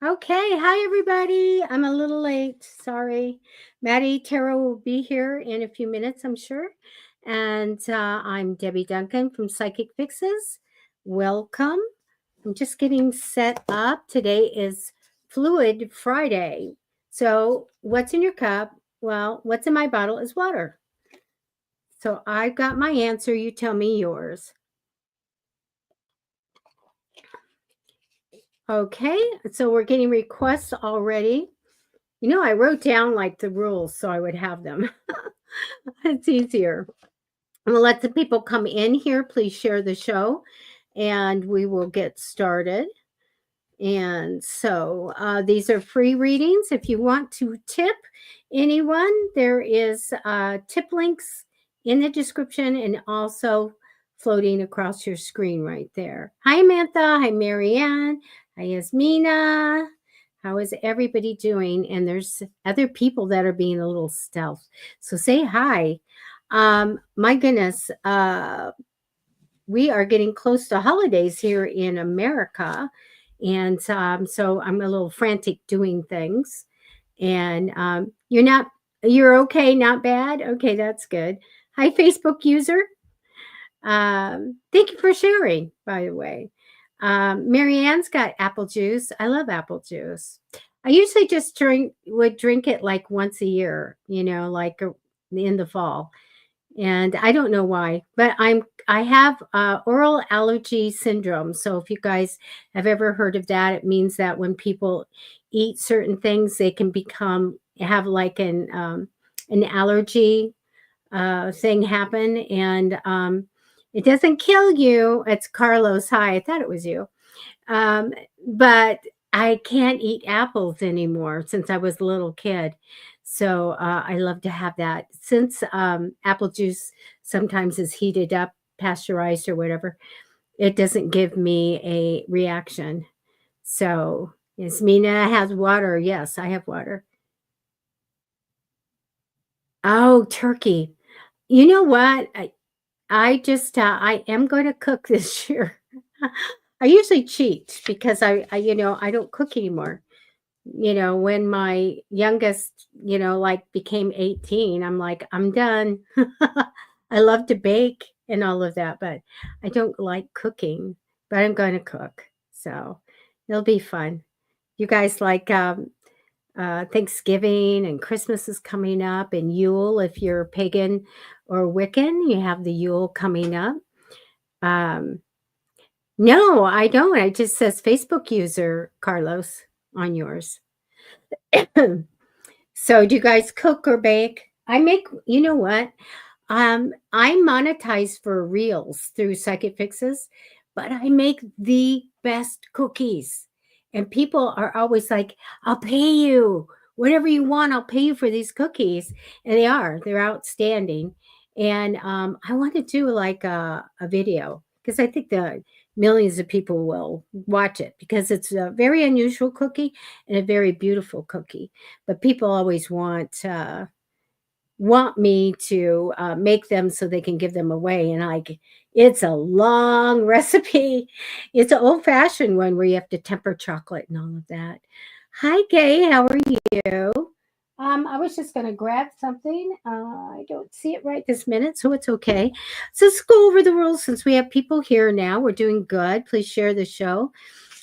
Okay, hi everybody. I'm a little late. Sorry. Matty Tarot will be here in a few minutes, I'm sure. And I'm Debbie Duncan from Psychic Fixes. Welcome. I'm just getting set up. Today is Fluid Friday. So, what's in your cup? Well, what's in my bottle is water. So, I've got my answer. You tell me yours. Okay, so we're getting requests already. I wrote down like the rules so I would have them. It's easier. I'm gonna let the people come in here. Please share the show and we will get started. And so these are free readings. If you want to tip anyone, there is tip links in the description and also floating across your screen right there. Hi, Amantha. Hi, Marianne. Hi, Yasmina. How is everybody doing? And there's other people that are being a little stealth. So say hi. My goodness, we are getting close to holidays here in America. And so I'm a little frantic doing things. And you're okay, not bad. Okay, that's good. Hi, Facebook user. Thank you for sharing, by the way. Marianne's got apple juice. I love apple juice. I usually just would drink it like once a year, in the fall. And I don't know why, but I have oral allergy syndrome. So if you guys have ever heard of that, it means that when people eat certain things, they can have like an allergy thing happen, and it doesn't kill you. It's Carlos. Hi, I thought it was you. Um, but I can't eat apples anymore since I was a little kid. So I love to have that. Since apple juice sometimes is heated up, pasteurized or whatever, it doesn't give me a reaction. So, yes, Mina has water. Yes, I have water. Oh, turkey. You know what? I am going to cook this year. I usually cheat because I don't cook anymore. When my youngest, like became 18, I'm like, I'm done. I love to bake and all of that, but I don't like cooking, but I'm going to cook. So it'll be fun. You guys like Thanksgiving and Christmas is coming up, and Yule, if you're pagan or Wiccan, you have the Yule coming up. Um, no, I don't. It just says Facebook user Carlos on yours. So do you guys cook or bake? I make, you know what? I monetize for reels through Psychic Fixes, but I make the best cookies. And people are always like, I'll pay you. Whatever you want, I'll pay you for these cookies. And they're outstanding. And I want to do like a video because I think the millions of people will watch it because it's a very unusual cookie and a very beautiful cookie. But people always want me to make them so they can give them away, and it's a long recipe. It's an old-fashioned one where you have to temper chocolate and all of that. Hi, Gay. How are you? I was just going to grab something. I don't see it right this minute, so it's okay. So let's go over the rules since we have people here now. We're doing good. Please share the show.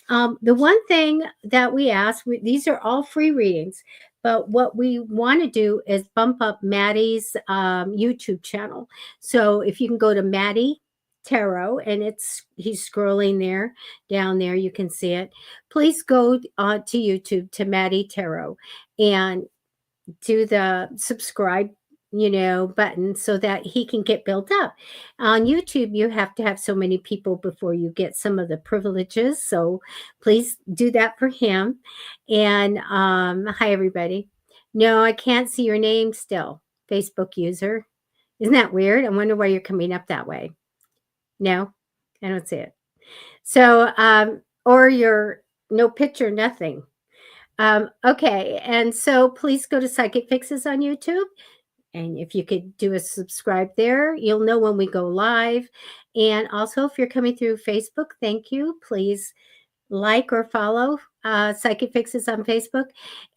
The one thing that we ask, these are all free readings, but what we want to do is bump up Maddie's YouTube channel. So if you can go to Matty Tarot, and he's scrolling there, down there, you can see it. Please go to YouTube to Matty Tarot and do the subscribe button so that he can get built up. On YouTube, you have to have so many people before you get some of the privileges, so please do that for him. And hi everybody. No, I can't see your name still, Facebook user. Isn't that weird? I wonder why you're coming up that way. No, I don't see it. So or you're no picture, nothing. Okay, and so please go to Psychic Fixes on YouTube. And if you could do a subscribe there, you'll know when we go live. And also, if you're coming through Facebook, thank you. Please like or follow Psychic Fixes on Facebook.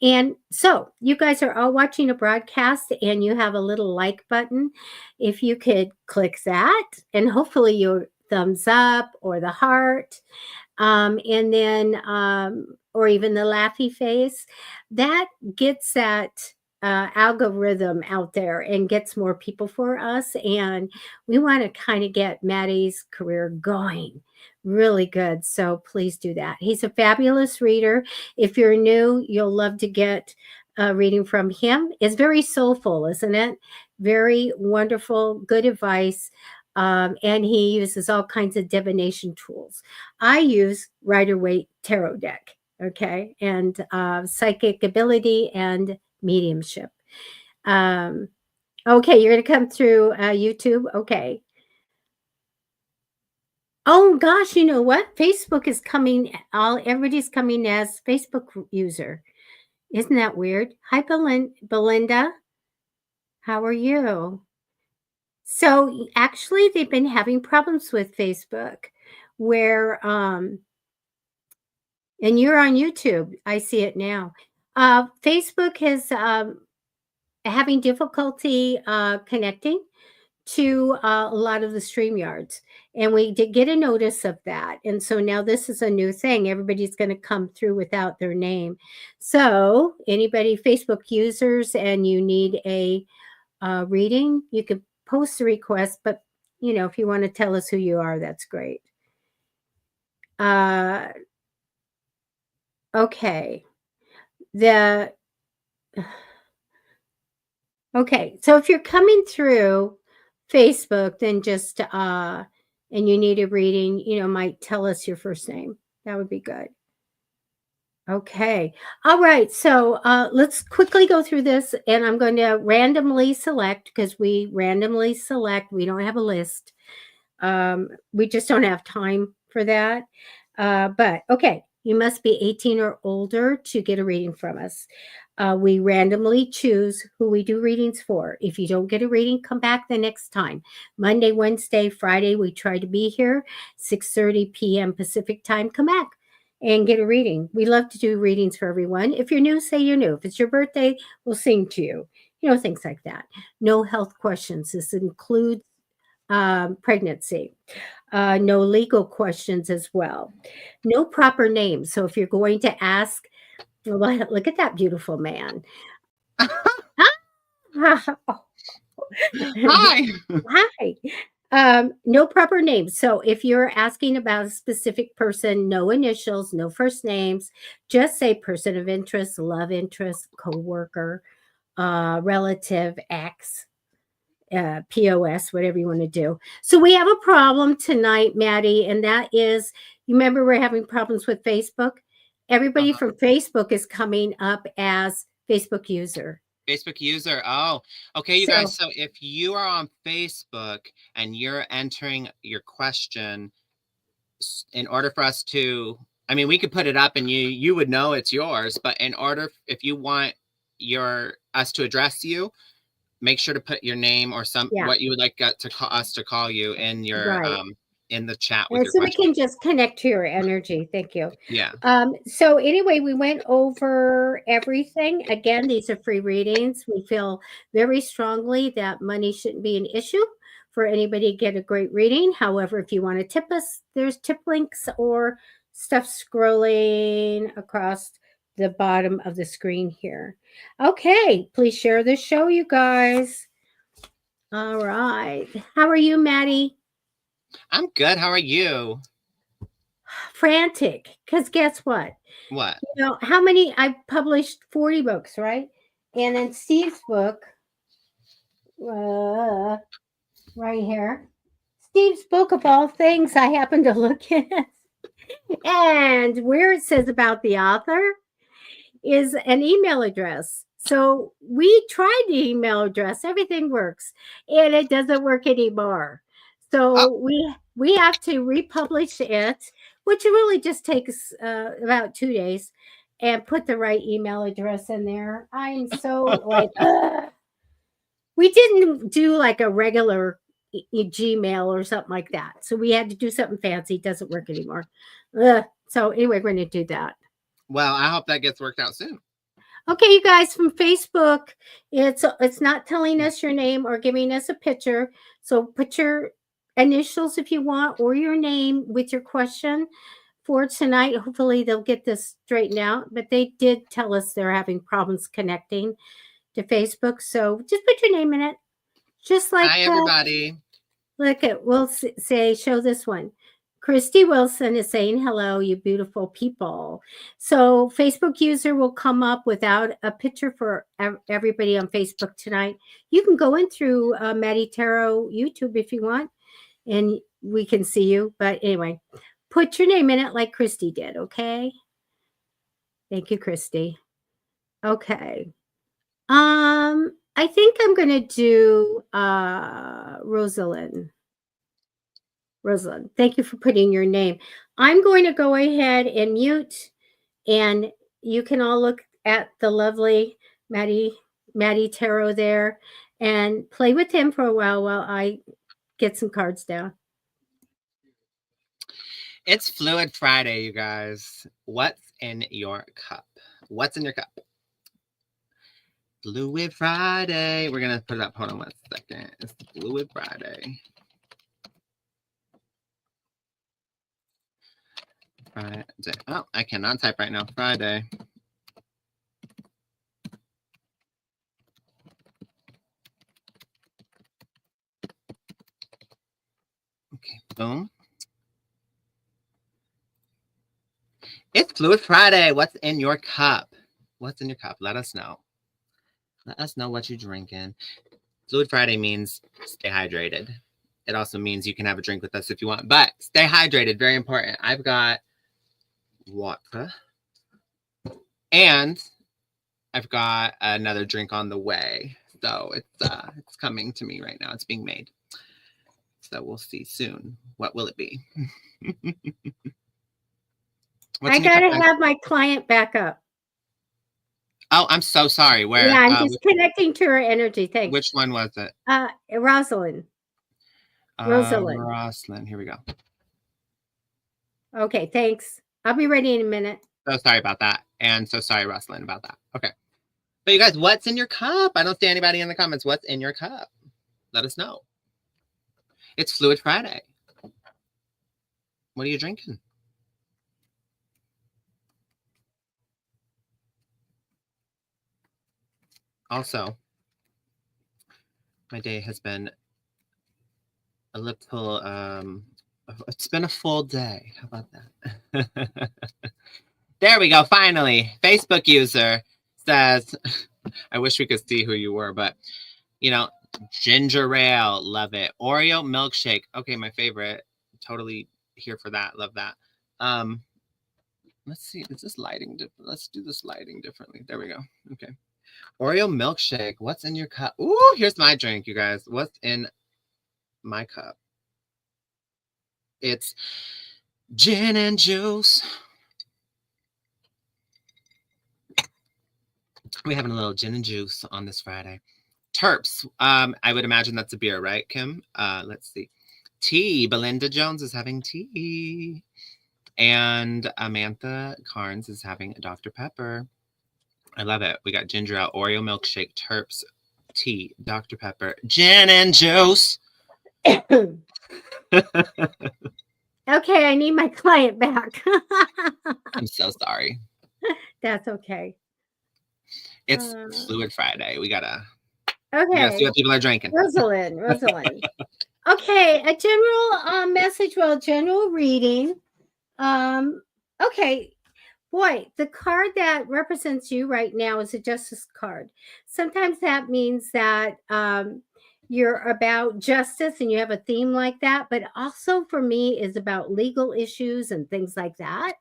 And so you guys are all watching a broadcast and you have a little like button. If you could click that and hopefully your thumbs up or the heart, and then, or even the laughy face, that gets that algorithm out there and gets more people for us. And we want to kind of get Matty's career going really good. So please do that. He's a fabulous reader. If you're new, you'll love to get a reading from him. It's very soulful, isn't it? Very wonderful, good advice. And he uses all kinds of divination tools. I use Rider-Waite tarot deck, okay, and psychic ability and mediumship. Okay, you're going to come through YouTube. Okay. Oh gosh, you know what? Facebook is coming. Everybody's coming as Facebook user. Isn't that weird? Hi, Belinda. How are you? So actually, they've been having problems with Facebook, where and you're on YouTube. I see it now. Facebook is having difficulty connecting to a lot of the StreamYards. And we did get a notice of that. And so now this is a new thing. Everybody's going to come through without their name. So anybody, Facebook users, and you need a reading, you can post a request. But, you know, if you want to tell us who you are, that's great. Okay. Okay, so if you're coming through Facebook, then just and you need a reading, you know, might tell us your first name. That would be good. Okay. All right. So let's quickly go through this, and I'm going to randomly select, because we randomly select. We don't have a list. We just don't have time for that. But okay, you must be 18 or older to get a reading from us. We randomly choose who we do readings for. If you don't get a reading, come back the next time. Monday, Wednesday, Friday, we try to be here, 6:30 p.m. Pacific time. Come back and get a reading. We love to do readings for everyone. If you're new, say you're new. If it's your birthday, we'll sing to you. You know, things like that. No health questions. This includes pregnancy. No legal questions as well. No proper names. So if you're going to ask, well, look at that beautiful man. Hi. Hi. No proper names. So if you're asking about a specific person, no initials, no first names, just say person of interest, love interest, coworker, relative, ex, POS, whatever you want to do. So we have a problem tonight, Matty, and that is, you remember we're having problems with Facebook? Everybody from Facebook is coming up as Facebook user. Facebook user. Oh, okay, you So, guys. So if you are on Facebook and you're entering your question, in order for us to, I mean, we could put it up and you would know it's yours, but in order, if you want us to address you, make sure to put your name or what you would like us to call you in your right. In the chat with your So question. we can just connect to your energy. Thank you. Yeah. So anyway, we went over everything. Again, these are free readings. We feel very strongly that money shouldn't be an issue for anybody to get a great reading. However, if you want to tip us, there's tip links or stuff scrolling across the bottom of the screen here. Okay, please share the show, you guys. All right. How are you, Matty? I'm good. How are you? Frantic, because guess what? What? You know, how many? I published 40 books, right? And then Steve's book, right here. Steve's book, of all things, I happen to look at. And where it says about the author is an email address. So we tried the email address, everything works, and it doesn't work anymore. So we have to republish it, which really just takes about 2 days, and put the right email address in there. I'm so like, we didn't do like a regular Gmail or something like that. So we had to do something fancy. It doesn't work anymore. So anyway, we're going to do that. Well, I hope that gets worked out soon. Okay, you guys from Facebook, it's not telling us your name or giving us a picture. So put your initials if you want or your name with your question for tonight. Hopefully they'll get this straightened out. But they did tell us they're having problems connecting to Facebook. So just put your name in it. Just like Hi, everybody. look at, we'll say, show this one. Christy Wilson is saying, hello, you beautiful people. So Facebook user will come up without a picture for everybody on Facebook tonight. You can go in through Matty Tarot YouTube if you want, and we can see you. But anyway, put your name in it like Christy did, okay? Thank you, Christy. Okay. I think I'm going to do Rosalind. Rosalind, thank you for putting your name. I'm going to go ahead and mute, and you can all look at the lovely Matty Tarot there and play with him for a while I get some cards down. It's Fluid Friday, you guys. What's in your cup? What's in your cup? Fluid Friday. We're going to put it up. Hold on 1 second. It's Fluid Friday. Friday. Oh, I cannot type right now. Friday. Okay, boom. It's Fluid Friday. What's in your cup? What's in your cup? Let us know. Let us know what you're drinking. Fluid Friday means stay hydrated. It also means you can have a drink with us if you want, but stay hydrated. Very important. I've got water and I've got another drink on the way. So it's coming to me right now. It's being made. So we'll see soon. What will it be? I gotta have my client back up. Oh, I'm so sorry. Where? Yeah, I'm just connecting to her energy. Thanks. Which one was it? Rosalind. Rosalind. Rosalind. Here we go. Okay, thanks. I'll be ready in a minute. So sorry about that. And so sorry, Rosalind, about that. Okay. But you guys, what's in your cup? I don't see anybody in the comments. What's in your cup? Let us know. It's Fluid Friday. What are you drinking? Also, my day has been a little, it's been a full day. How about that? There we go. Finally, Facebook user says, I wish we could see who you were, but you know, ginger ale, love it. Oreo milkshake. Okay, my favorite. Totally here for that. Love that. Let's see. Is this lighting different? Let's do this lighting differently. There we go. Okay. Oreo milkshake. What's in your cup? Ooh, here's my drink, you guys. What's in my cup? It's gin and juice. We're having a little gin and juice on this Friday. Terps. I would imagine that's a beer, right, Kim? Let's see. Tea. Belinda Jones is having tea. And Amantha Carnes is having Dr. Pepper. I love it. We got ginger ale, Oreo milkshake, Terps, tea, Dr. Pepper, gin and juice. Okay, I need my client back. I'm so sorry. That's okay. It's Fluid Friday. We gotta see what people are drinking. Rosalind. Okay, a general message, general reading. Okay, boy, the card that represents you right now is a justice card. Sometimes that means that you're about justice and you have a theme like that, but also for me is about legal issues and things like that.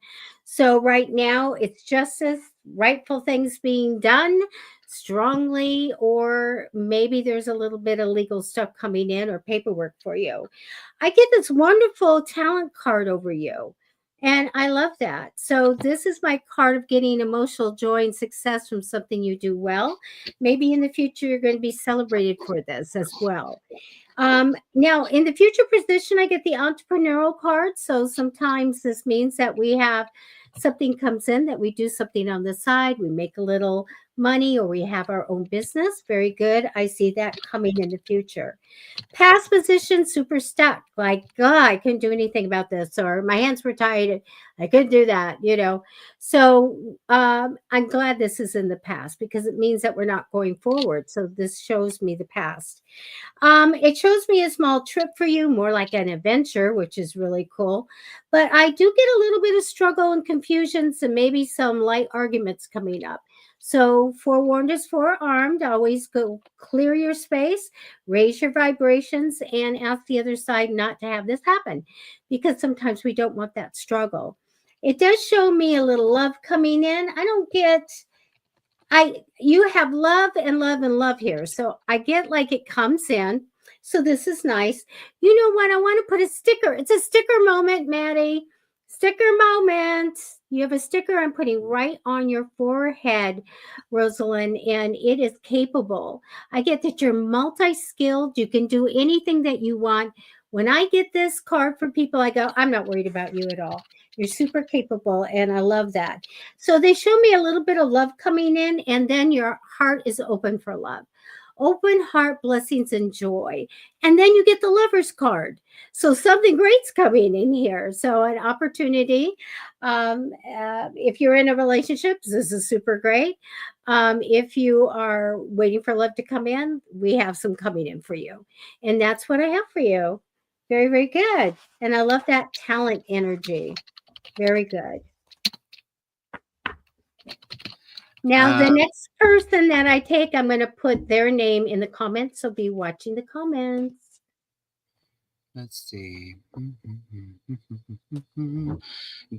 So right now it's justice, rightful things being done strongly, or maybe there's a little bit of legal stuff coming in or paperwork for you. I get this wonderful talent card over you. And I love that. So this is my card of getting emotional joy and success from something you do well. Maybe in the future, you're going to be celebrated for this as well. Now, in the future position, I get the entrepreneurial card. So sometimes this means that we have something comes in that we do something on the side, we make a little money, or we have our own business. Very good. I see that coming in the future. Past position, super stuck. Like, God, I couldn't do anything about this, or my hands were tied. I couldn't do that. So I'm glad this is in the past because it means that we're not going forward. So this shows me the past. It shows me a small trip for you, more like an adventure, which is really cool. But I do get a little bit of struggle and confusions and maybe some light arguments coming up. So forewarned is forearmed. Always go clear your space, raise your vibrations, and ask the other side not to have this happen because sometimes we don't want that struggle. It does show me a little love coming in. I don't get you have love and love and love here. So I get like it comes in. So this is nice. You know what? I want to put a sticker. It's a sticker moment, Maddie. Sticker moment. You have a sticker I'm putting right on your forehead, Rosalind, and it is capable. I get that you're multi-skilled. You can do anything that you want. When I get this card from people, I go, I'm not worried about you at all. You're super capable, and I love that. So they show me a little bit of love coming in, and then your heart is open for love. Open heart, blessings, and joy. And then you get the lover's card. So something great's coming in here. So an opportunity. If you're in a relationship, this is super great. If you are waiting for love to come in, we have some coming in for you. And that's what I have for you. Very, very good. And I love that talent energy. Very good. Now, the next person that I take, I'm going to put their name in the comments. So be watching the comments. Let's see.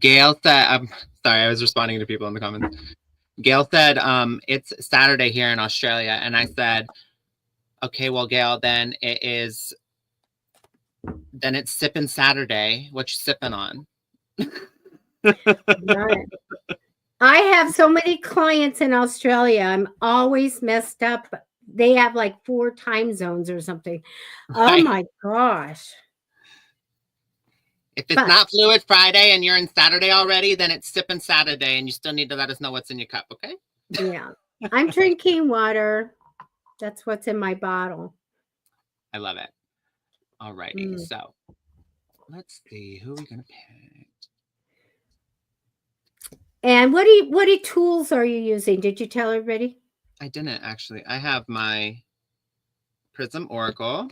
Gail said, I'm sorry, I was responding to people in the comments. Gail said, it's Saturday here in Australia. And I said, okay, well, Gail, then it's sipping Saturday. What you sipping on? Right. I have so many clients in Australia. I'm always messed up. They have like 4 time zones or something. Right. Oh my gosh. If it's not Fluid Friday and you're in Saturday already, then it's sipping Saturday, and you still need to let us know what's in your cup, okay? Yeah. I'm drinking water. That's what's in my bottle. I love it. All righty. So let's see. Who are we going to pick? And what tools are you using? Did you tell everybody? I didn't actually. I have my Prism Oracle,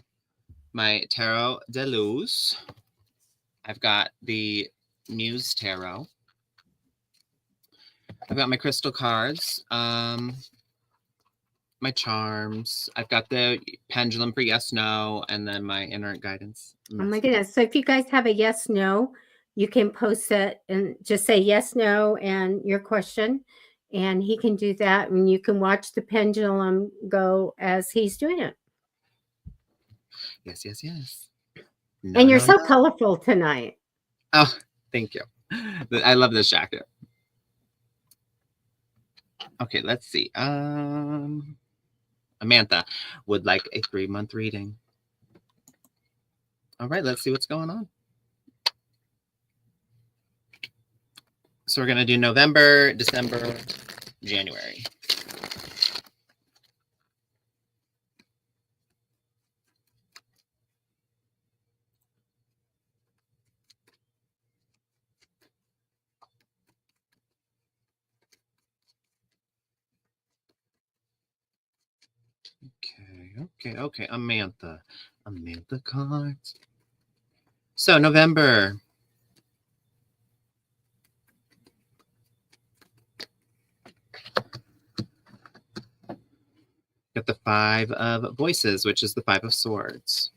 my Tarot de Luz. I've got the Muse Tarot. I've got my crystal cards, my charms. I've got the pendulum for yes, no, and then my inner guidance. Oh my goodness. So if you guys have a yes, no, you can post it and just say yes, no, and your question. And he can do that. And you can watch the pendulum go as he's doing it. Yes. No, and you're so colorful tonight. Oh, thank you. I love this jacket. Okay, let's see. Amantha would like a 3-month reading. All right, let's see what's going on. So we're going to do November, December, January. Okay. Amantha cards. So November. Got the 5 of Voices, which is the 5 of Swords.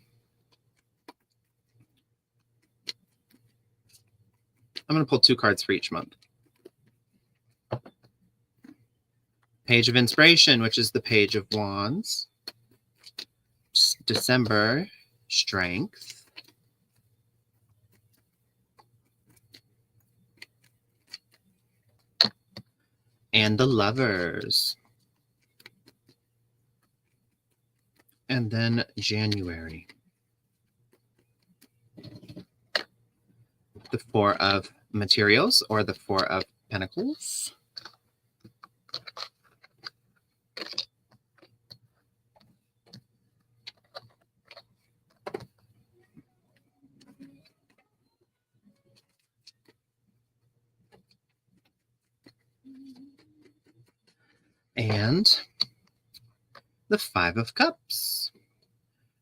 I'm going to pull 2 cards for each month. Page of Inspiration, which is the Page of Wands. December, Strength. And the Lovers. And then January. the Four of Materials or the Four of Pentacles. And the Five of Cups.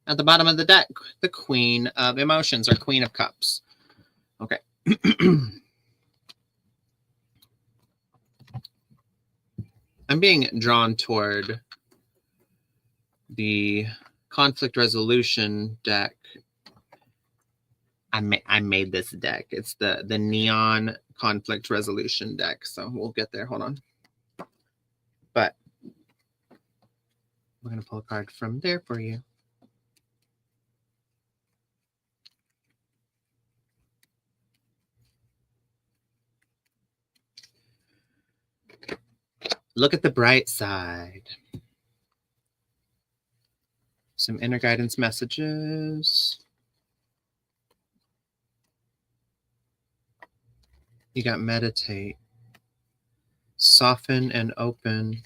At the bottom of the deck, the Queen of Emotions or Queen of Cups. Okay. I'm being drawn toward the conflict resolution deck. I made this deck. It's the neon conflict resolution deck. So we'll get there. Hold on. But we're going to pull a card from there for you. Look at the bright side. Some inner guidance messages. You got meditate, soften and open,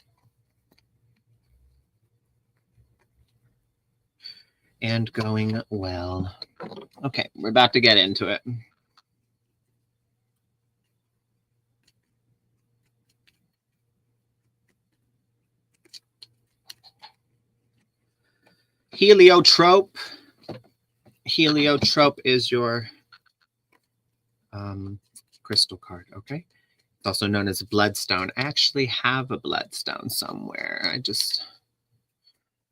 and going well. Okay, we're about to get into it. Heliotrope. Heliotrope is your crystal card, okay? It's also known as bloodstone. I actually have a bloodstone somewhere. I just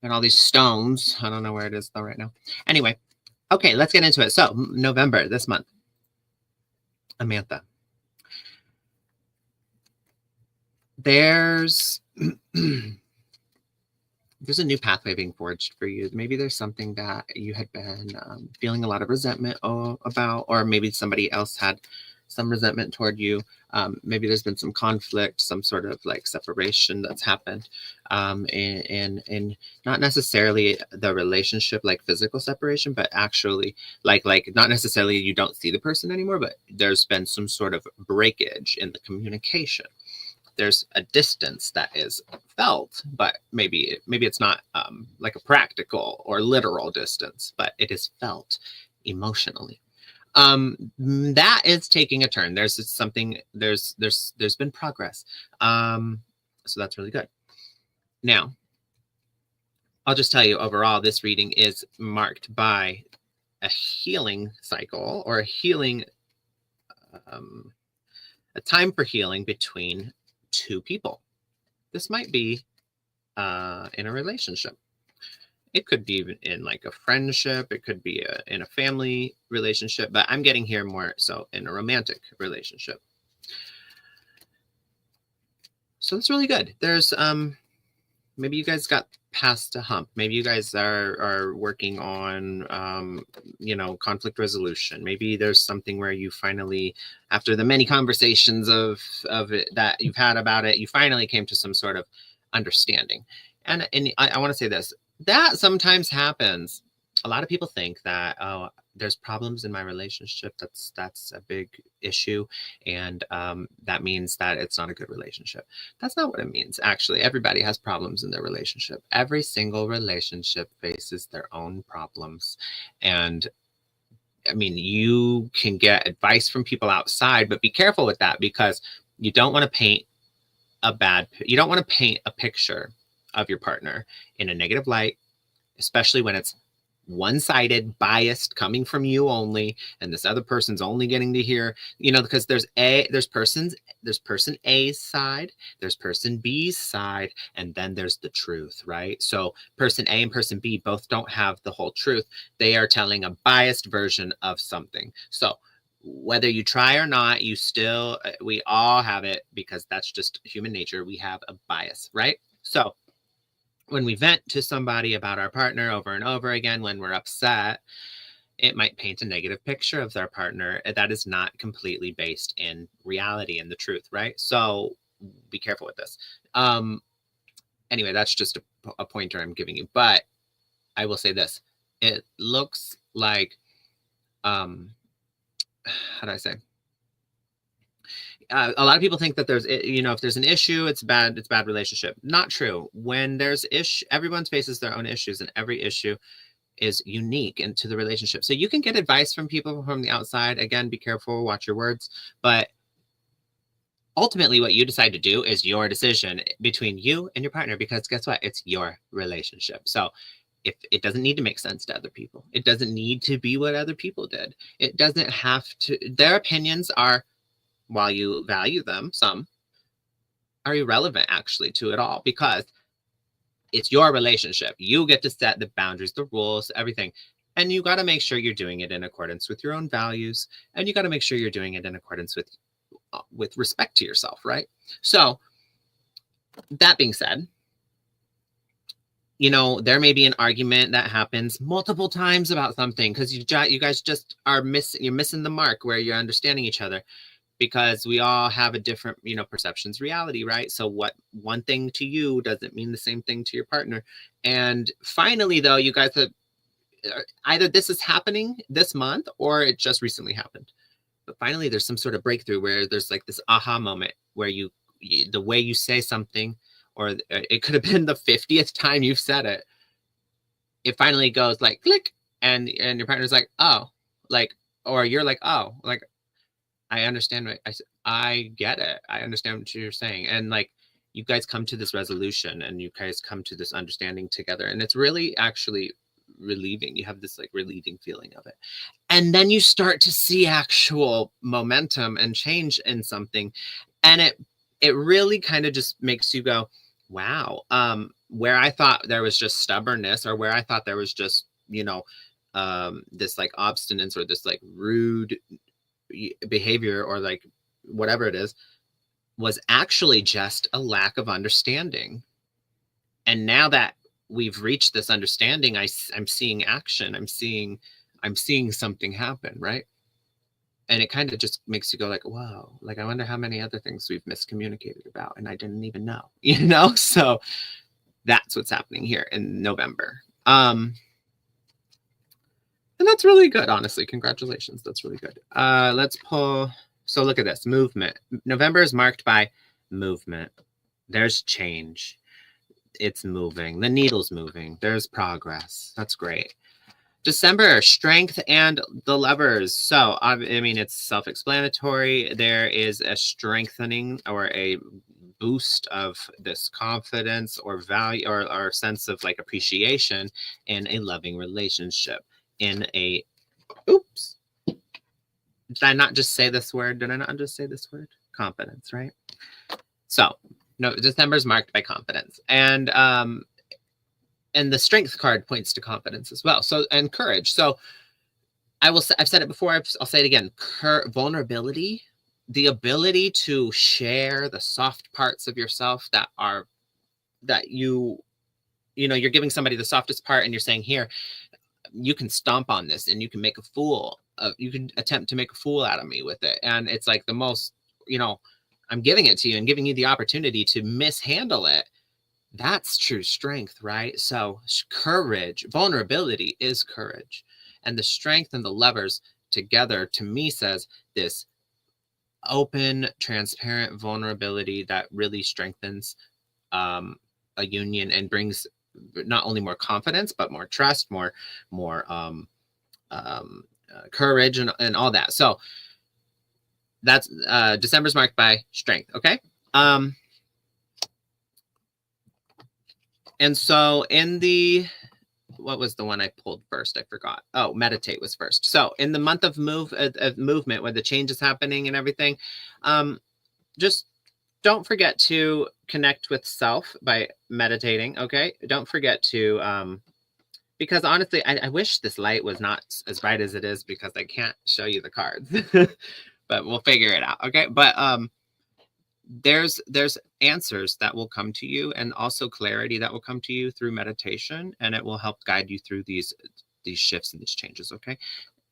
got all these stones. I don't know where it is though right now. Anyway, okay, let's get into it. So November, this month. Amantha. There's there's a new pathway being forged for you. Maybe there's something that you had been feeling a lot of resentment about, or maybe somebody else had some resentment toward you. Maybe there's been some conflict, some sort of like separation that's happened, and not necessarily the relationship, like physical separation, but actually like not necessarily you don't see the person anymore, but there's been some sort of breakage in the communication. There's a distance that is felt, but maybe it's not like a practical or literal distance, but it is felt emotionally. That is taking a turn. There's something, there's been progress. So that's really good. Now, I'll just tell you overall, this reading is marked by a healing cycle or a healing, a time for healing between two people. This might be in a relationship. It could be even in like a friendship. It could be in a family relationship, but I'm getting here more so in a romantic relationship. So that's really good. There's maybe you guys got past a hump. Maybe you guys are working on you know, conflict resolution. Maybe there's something where you finally, after the many conversations of it that you've had about it, you finally came to some sort of understanding. And I want to say this, that sometimes happens. A lot of people think that, oh, there's problems in my relationship. That's a big issue. And that means that it's not a good relationship. That's not what it means. Actually, everybody has problems in their relationship. Every single relationship faces their own problems. And I mean, you can get advice from people outside, but be careful with that, because you don't want to paint you don't want to paint a picture of your partner in a negative light, especially when it's one-sided, biased, coming from you only, and this other person's only getting to hear, you know, because there's person A's side, there's person B's side, and then there's the truth, right? So person A and person B both don't have the whole truth. They are telling a biased version of something. So whether you try or not, you still, we all have it, because that's just human nature. We have a bias, right? So when we vent to somebody about our partner over and over again, when we're upset, it might paint a negative picture of their partner that is not completely based in reality and the truth, right? So be careful with this. Anyway, that's just a pointer I'm giving you. But I will say this. It looks like how do I say? A lot of people think that there's, if there's an issue, it's bad relationship. Not true. When there's everyone faces their own issues, and every issue is unique into the relationship. So you can get advice from people from the outside. Again, be careful, watch your words. But ultimately, what you decide to do is your decision between you and your partner, because guess what? It's your relationship. So if it doesn't need to make sense to other people, it doesn't need to be what other people did. It doesn't have to, their opinions are, while you value them, some are irrelevant actually to it all, because it's your relationship. You get to set the boundaries, the rules, everything. And you got to make sure you're doing it in accordance with your own values. And you got to make sure you're doing it in accordance with respect to yourself, right? So that being said, there may be an argument that happens multiple times about something because you guys just are you're missing the mark where you're understanding each other, because we all have a different, perceptions, reality, right? So what one thing to you doesn't mean the same thing to your partner. And finally, though, you guys have either this is happening this month or it just recently happened. But finally, there's some sort of breakthrough where there's like this aha moment where the way you say something, or it could have been the 50th time you've said it, it finally goes like click, and your partner's like, oh, like, or you're like, oh, like, I understand what I get it. I understand what you're saying. And like, you guys come to this resolution and you guys come to this understanding together. And it's really actually relieving. You have this like relieving feeling of it. And then you start to see actual momentum and change in something. And it really kind of just makes you go, wow. Where I thought there was just stubbornness, or where I thought there was just, this like obstinance, or this like rude behavior, or like whatever it is, was actually just a lack of understanding. And now that we've reached this understanding, I'm seeing action. I'm seeing something happen, right? And it kind of just makes you go like, wow, like I wonder how many other things we've miscommunicated about and I didn't even know. So that's what's happening here in November. And that's really good, honestly. Congratulations. That's really good. Let's pull. So look at this. Movement. November is marked by movement. There's change. It's moving. The needle's moving. There's progress. That's great. December, strength and the levers. So, I mean, it's self-explanatory. There is a strengthening or a boost of this confidence or value, or sense of like appreciation in a loving relationship. In a, oops, did I not just say this word? Did I not just say this word? Confidence, right? So, no, December is marked by confidence, and the strength card points to confidence as well. So, and courage. So, I've said it before. I'll say it again. Vulnerability, the ability to share the soft parts of yourself that you're giving somebody the softest part, and you're saying, here, you can stomp on this and you can make a fool of, you can attempt to make a fool out of me with it. And it's like the most, I'm giving it to you and giving you the opportunity to mishandle it. That's true strength, right? So courage, vulnerability is courage. And the strength and the levers together, to me, says this open, transparent vulnerability that really strengthens a union and brings not only more confidence, but more trust, more courage, and all that. So that's December's marked by strength. Okay. And so in the, what was the one I pulled first? I forgot. Oh, meditate was first. So in the month of movement, where the change is happening and everything, just don't forget to connect with self by meditating. Okay. Don't forget to, because honestly, I wish this light was not as bright as it is, because I can't show you the cards, but we'll figure it out. Okay. But, there's answers that will come to you, and also clarity that will come to you through meditation, and it will help guide you through these shifts and these changes. Okay.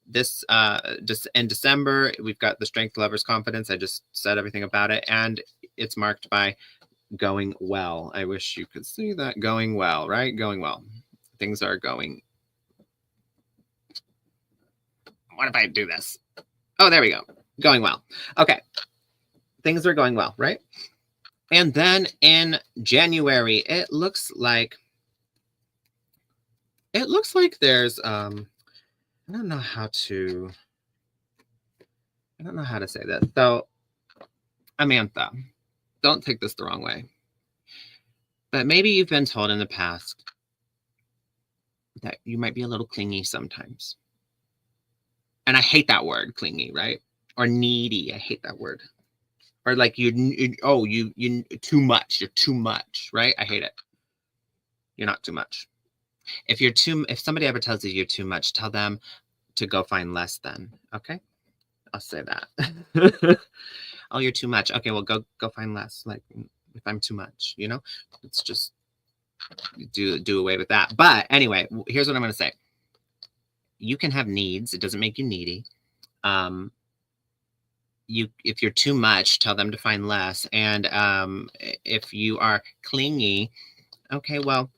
This just in December, we've got the strength, lovers, confidence. I just said everything about it, and it's marked by going well. I wish you could see that. Going well, right? Going well. Things are going. What if I do this? Oh, there we go. Going well. Okay. Things are going well, right? And then in January, it looks like there's I don't know how to say this. So, Amantha, don't take this the wrong way. But maybe you've been told in the past that you might be a little clingy sometimes. And I hate that word, clingy, right? Or needy. I hate that word. Or like you too much. You're too much, right? I hate it. You're not too much. If somebody ever tells you you're too much, tell them to go find less then. Okay? I'll say that. Oh, you're too much. Okay, well go find less. Like if I'm too much, it's just do away with that. But anyway, here's what I'm going to say. You can have needs. It doesn't make you needy. If you're too much, tell them to find less. And if you are clingy, okay, well,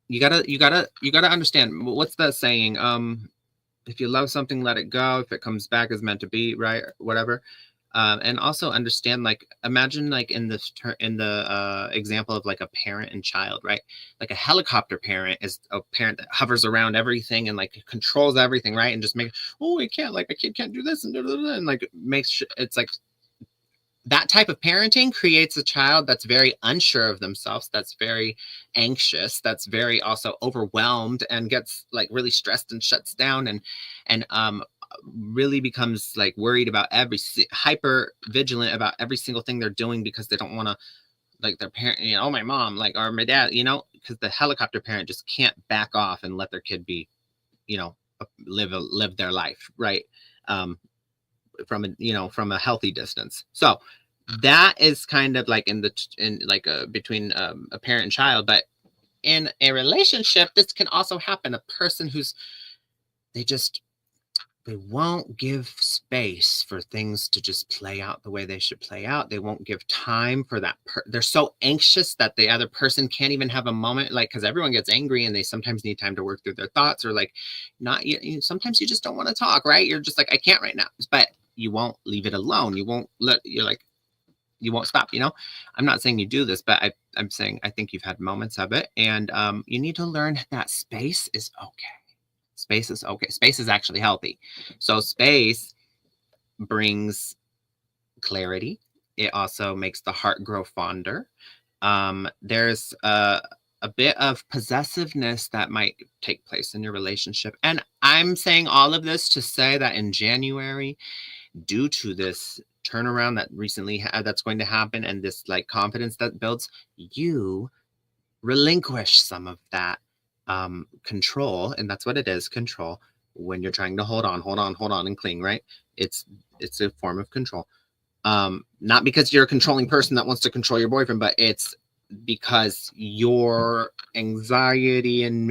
you gotta understand. What's the saying? If you love something, let it go. If it comes back as meant to be, right? Whatever. And also understand, like, imagine like in the example of like a parent and child, right? Like a helicopter parent is a parent that hovers around everything and like controls everything, right? And just we can't, like, my kid can't do this and like makes sure it's like that type of parenting creates a child that's very unsure of themselves, that's very anxious, that's very also overwhelmed and gets like really stressed and shuts down and really becomes like worried about hyper vigilant about every single thing they're doing because they don't want to, like, their parent, oh, my mom, like, or my dad, because the helicopter parent just can't back off and let their kid be, live their life, right? From a healthy distance. So that is kind of like between a parent and child. But in a relationship, this can also happen. A person they won't give space for things to just play out the way they should play out. They won't give time for that. They're so anxious that the other person can't even have a moment, like, because everyone gets angry and they sometimes need time to work through their thoughts, or like sometimes you just don't want to talk, right? You're just like, I can't right now, but you won't leave it alone. You won't you won't stop, I'm not saying you do this, but I'm saying I think you've had moments of it, and you need to learn that space is okay. Space is okay. Space is actually healthy. So space brings clarity. It also makes the heart grow fonder. There's a bit of possessiveness that might take place in your relationship. And I'm saying all of this to say that in January, due to this turnaround that recently that's going to happen, and this like confidence that builds, you relinquish some of that control. And that's what it is, control. When you're trying to hold on and cling, right? It's a form of control. Not because you're a controlling person that wants to control your boyfriend, but it's because your anxiety and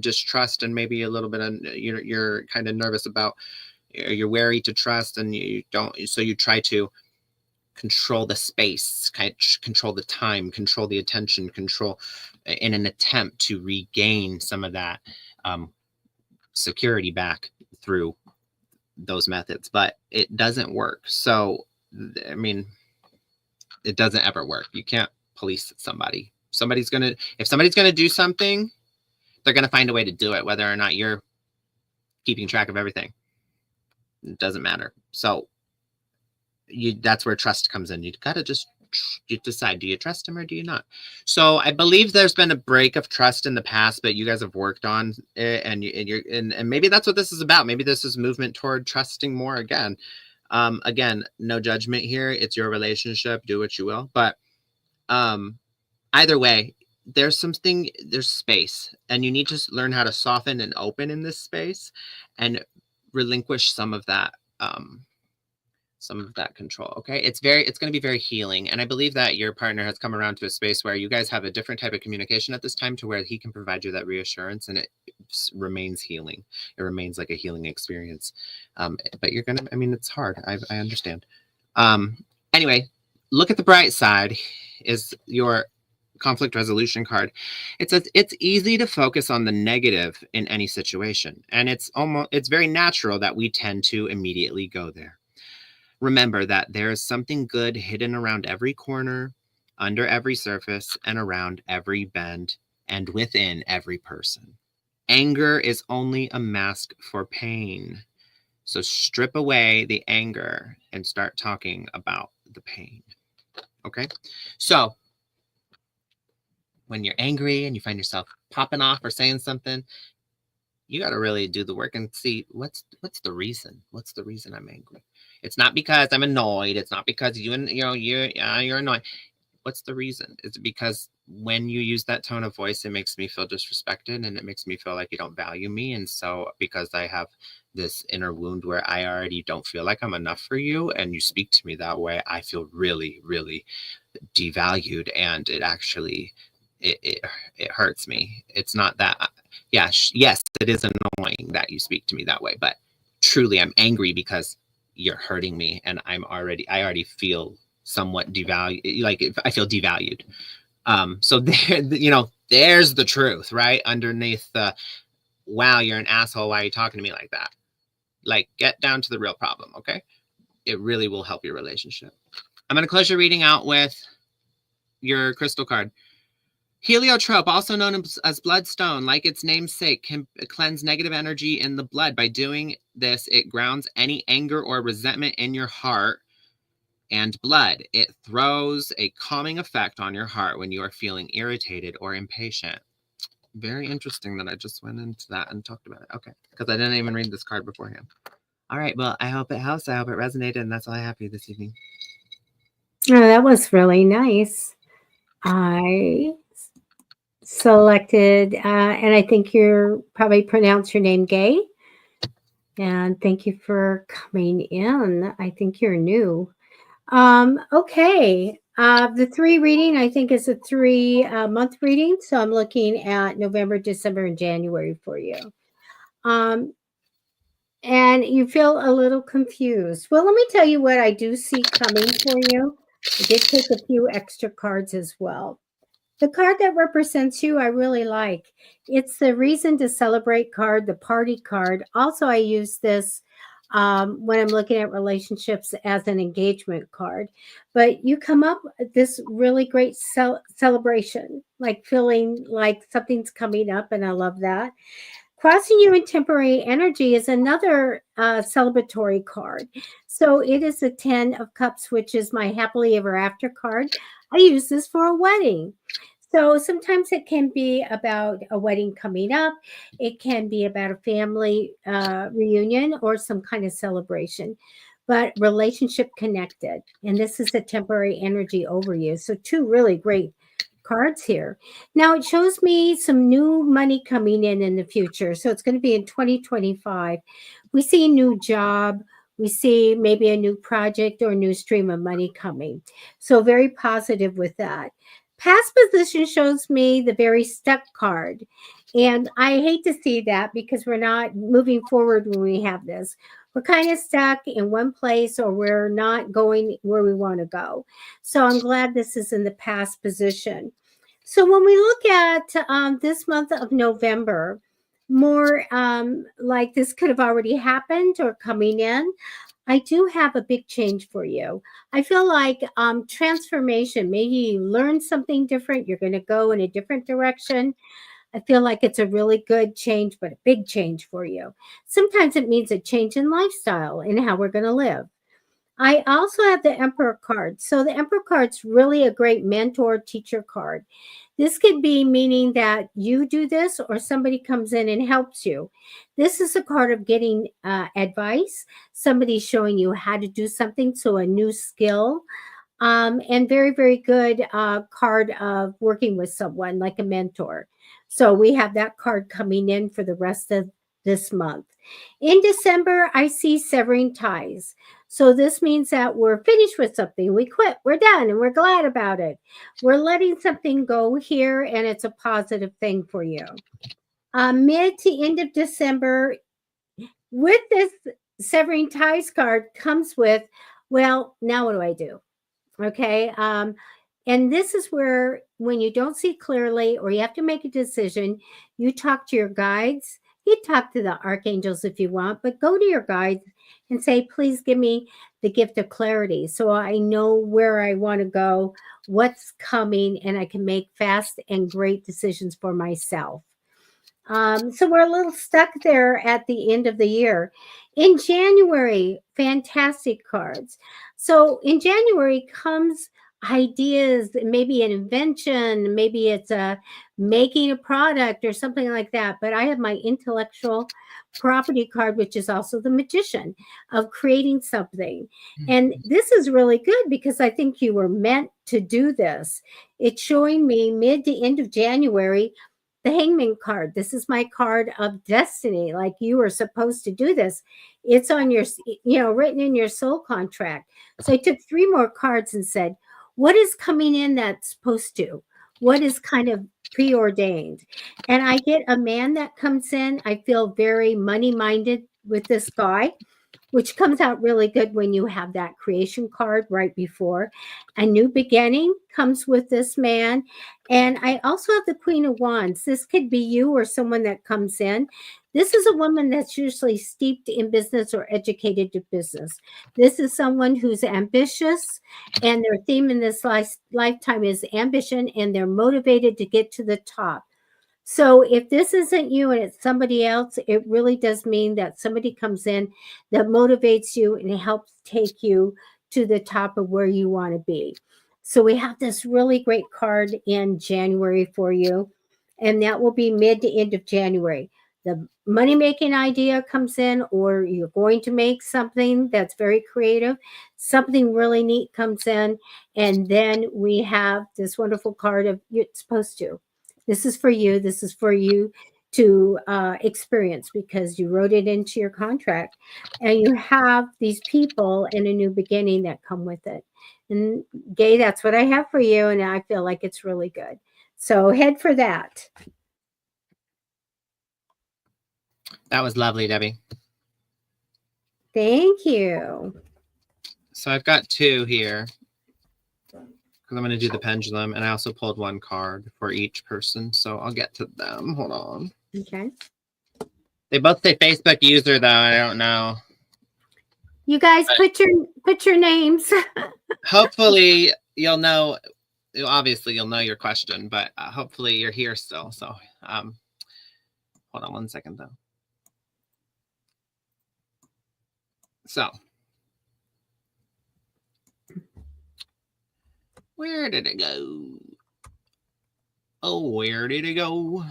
distrust, and maybe a little bit of you're kind of nervous about, you're wary to trust, and you don't, so you try to control the space, control the time, control the attention, control in an attempt to regain some of that security back through those methods, but it doesn't work. So, I mean, it doesn't ever work. You can't police somebody. If somebody's gonna do something, they're gonna find a way to do it, whether or not you're keeping track of everything. It doesn't matter. So that's where trust comes in. You gotta just decide, do you trust him or do you not? So I believe there's been a break of trust in the past, but you guys have worked on it, and maybe that's what this is about. Maybe this is movement toward trusting more again. Again, no judgment here. It's your relationship. Do what you will. But either way, there's space, and you need to learn how to soften and open in this space and relinquish some of that control. Okay, it's going to be very healing, and I believe that your partner has come around to a space where you guys have a different type of communication at this time, to where he can provide you that reassurance, and it remains healing. It remains like a healing experience. But you're gonna, I mean, it's hard. I understand. Anyway, look at the bright side. Is your conflict resolution card. It's easy to focus on the negative in any situation, and it's very natural that we tend to immediately go there. Remember that there is something good hidden around every corner, under every surface, and around every bend, and within every person. Anger is only a mask for pain. So strip away the anger and start talking about the pain. Okay? So when you're angry and you find yourself popping off or saying something, you got to really do the work and see what's the reason. What's the reason I'm angry? It's not because I'm annoyed. It's not because you're annoyed. What's the reason? Is it because when you use that tone of voice, it makes me feel disrespected and it makes me feel like you don't value me? And so because I have this inner wound where I already don't feel like I'm enough for you and you speak to me that way, I feel really, really devalued, and it actually it hurts me. It's not that, yes, it is annoying that you speak to me that way, but truly I'm angry because you're hurting me, and I already feel somewhat devalued. Like I feel devalued. So there, there's the truth, right? Underneath the, wow, you're an asshole. Why are you talking to me like that? Like, get down to the real problem, okay? It really will help your relationship. I'm going to close your reading out with your crystal card. Heliotrope, also known as bloodstone, like its namesake, can cleanse negative energy in the blood. By doing this, it grounds any anger or resentment in your heart and blood. It throws a calming effect on your heart when you are feeling irritated or impatient. Very interesting that I just went into that and talked about it. Okay, because I didn't even read this card beforehand. All right, well, I hope it helps. I hope it resonated, and that's all I have for you this evening. Oh, that was really nice. I selected, and I think you're probably pronounce your name Gay. And thank you for coming in. I think you're new. Okay. The 3 reading, I think, is a 3 month reading. So I'm looking at November, December, and January for you. And you feel a little confused. Well, let me tell you what I do see coming for you. I did take a few extra cards as well. The card that represents you, I really like. It's the reason to celebrate card, the party card. Also, I use this when I'm looking at relationships as an engagement card. But you come up with this really great celebration, like feeling like something's coming up, and I love that. Crossing you in temporary energy is another celebratory card. So it is a 10 of cups, which is my happily ever after card. I use this for a wedding. So sometimes it can be about a wedding coming up. It can be about a family reunion or some kind of celebration, but relationship connected. And this is a temporary energy over you. So 2 really great cards here. Now it shows me some new money coming in the future. So it's going to be in 2025. We see a new job. We see maybe a new project or a new stream of money coming. So very positive with that. Past position shows me the very stuck card. And I hate to see that because we're not moving forward when we have this. We're kind of stuck in one place, or we're not going where we want to go. So I'm glad this is in the past position. So when we look at this month of November, more like this could have already happened or coming in, I do have a big change for you. I feel like transformation. Maybe you learn something different. You're going to go in a different direction. I feel like it's a really good change, but a big change for you. Sometimes it means a change in lifestyle and how we're going to live. I also have the Emperor card. So the Emperor card's really a great mentor teacher card. This could be meaning that you do this or somebody comes in and helps you. This is a card of getting advice. Somebody showing you how to do something, so a new skill. And very, very good card of working with someone like a mentor. So we have that card coming in for the rest of this month. In December, I see severing ties. So this means that we're finished with something. We quit, we're done, and we're glad about it. We're letting something go here, and it's a positive thing for you. Mid to end of December, with this severing ties card comes with, well, now what do I do? Okay. And this is where, when you don't see clearly or you have to make a decision, you talk to your guides. You talk to the archangels if you want, but go to your guides and say, please give me the gift of clarity so I know where I want to go, what's coming, and I can make fast and great decisions for myself. So we're a little stuck there at the end of the year. In January, fantastic cards. So in January comes ideas, maybe an invention, maybe it's a making a product or something like that. But I have my intellectual property card, which is also the magician of creating something. And this is really good because I think you were meant to do this. It's showing me mid to end of January the hangman card. This is my card of destiny. Like, you are supposed to do this. It's on your, written in your soul contract. So I took 3 more cards and said, what is coming in that's supposed to? What is kind of preordained? And I get a man that comes in. I feel very money minded with this guy, which comes out really good when you have that creation card right before. A new beginning comes with this man. And I also have the Queen of Wands. This could be you or someone that comes in. This is a woman that's usually steeped in business or educated to business. This is someone who's ambitious, and their theme in this lifetime is ambition, and they're motivated to get to the top. So if this isn't you and it's somebody else, it really does mean that somebody comes in that motivates you and helps take you to the top of where you want to be. So we have this really great card in January for you, and that will be mid to end of January. The money making idea comes in, or you're going to make something that's very creative. Something really neat comes in, and then we have this wonderful card of you're supposed to. This is for you. This is for you to experience because you wrote it into your contract, and you have these people and a new beginning that come with it. And Gay, that's what I have for you, and I feel like it's really good. So head for that. That was lovely, Debbie. Thank you. So I've got 2 here because I'm going to do the pendulum, and I also pulled 1 card for each person. So I'll get to them. Hold on. Okay. They both say Facebook user, though. I don't know. You guys put your names. Hopefully you'll know. Obviously you'll know your question, but hopefully you're here still. So hold on 1 second though. So where did it go? Oh, where did it go?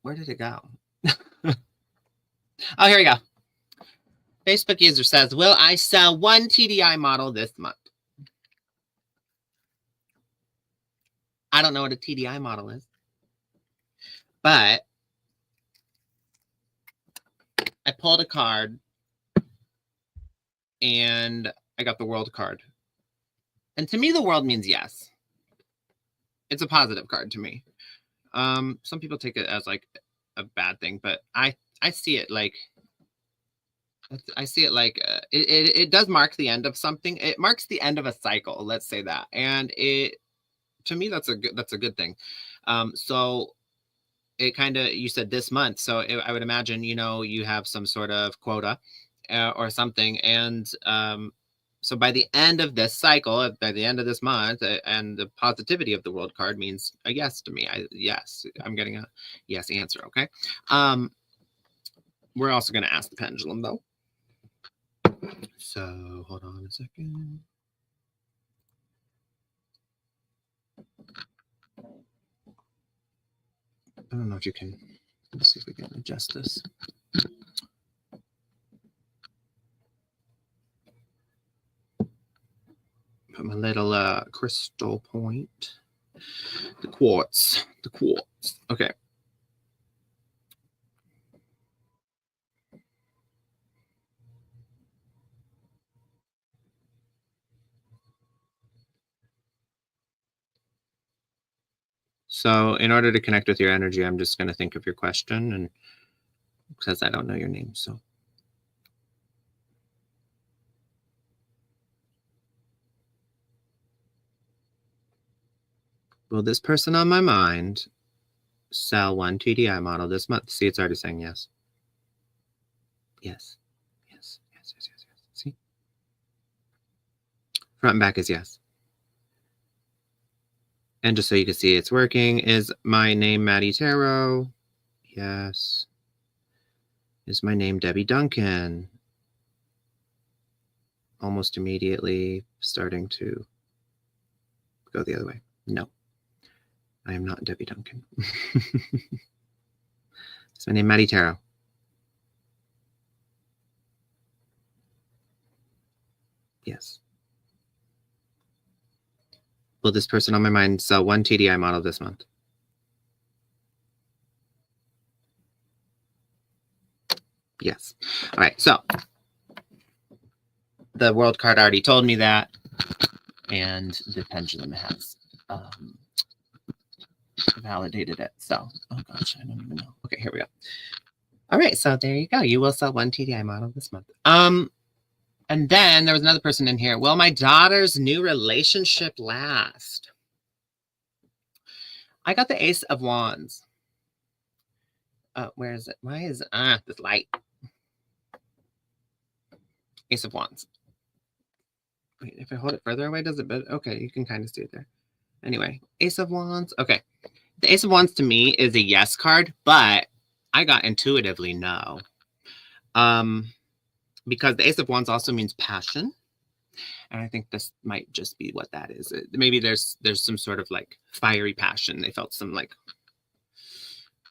Where did it go? Oh, here we go. Facebook user says, will I sell 1 TDI model this month? I don't know what a TDI model is, but I pulled a card and I got the world card. And to me, the world means yes. It's a positive card to me. Some people take it as like a bad thing, but I see it like it does mark the end of something. It marks the end of a cycle, let's say that. And it, to me, that's a good thing. So it kind of, you said this month, so I would imagine, you have some sort of quota or something. And so by the end of this cycle, by the end of this month, and the positivity of the world card means a yes to me. Yes, I'm getting a yes answer. Okay. We're also going to ask the pendulum though. So hold on a second. I don't know if you can, let's see if we can adjust this. Put my little crystal point. The quartz. Okay. So in order to connect with your energy, I'm just going to think of your question, and because I don't know your name, so. Will this person on my mind sell one TDI model this month? See, it's already saying yes. Yes. Yes. Yes. Yes. Yes. Yes. See? Front and back is yes. And just so you can see it's working, is my name Matty Tarot? Yes. Is my name Debbie Duncan? Almost immediately starting to go the other way. No, I am not Debbie Duncan. Is my name Matty Tarot? Yes. Will this person on my mind sell one TDI model this month? Yes. All right, so the world card already told me that, and the pendulum has validated it. So, oh gosh, I don't even know. Okay, here we go. All right, so there you go. You will sell one TDI model this month. And then there was another person in here. Will my daughter's new relationship last? I got the Ace of Wands. Where is it? Why is this light? Ace of Wands. Wait, if I hold it further away, does it? But okay, you can kind of see it there. Anyway, Ace of Wands. Okay, the Ace of Wands to me is a yes card, but I got intuitively no. Because the Ace of Wands also means passion. And I think this might just be what that is. Maybe there's some sort of like fiery passion. They felt some like,